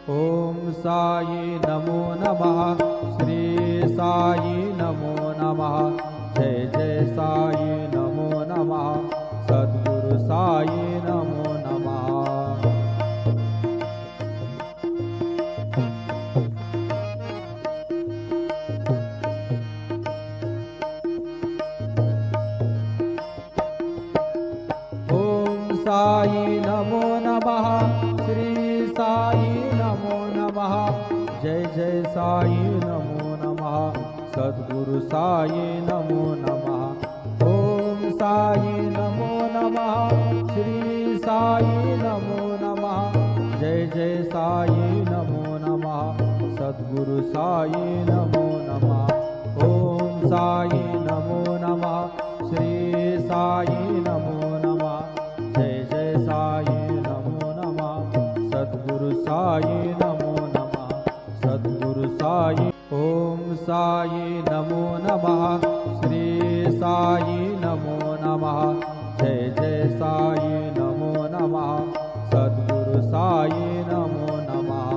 ॐ साई नमो नमः। श्री साई नमो नमः। जय जय साई नमो नमः। सद्गुरु साई नमो नमः। साई नमो नमः। श्री साई नमो नमः। जय जय साई नमो नमः। सद्गुरु साई नमो नमः। ॐ साई नमो नमः। श्री साई नमो नमः। जय जय साई नमो नमः। सद्गुरु साई नमो नमः। ॐ साई नमो नमः। श्री साई नमो नमः। जय जय साई नमो नमः। सद्गुरु साई नमो नमः। सद्गुरु साई। ॐ साई नमो नमः। श्री साई नमो नमः। जय जय साई नमो नमः। सद्गुरु साई नमो नमः।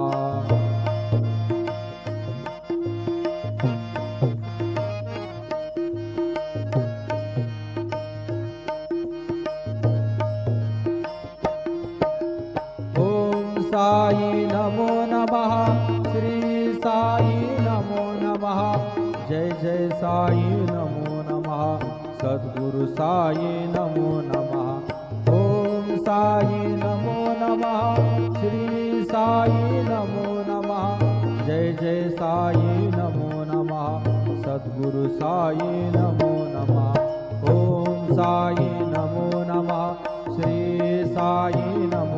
साई नमो नमः। श्री साई नमो नमः। जय जय साई नमो नमः। सद्गुरु साई नमो नमः। ॐ साई नमो नमः। श्री साई नमो नमः। जय जय साई नमो नमः। सद्गुरु साई नमो नमः। ॐ साई नमो नमः। श्री साई नमो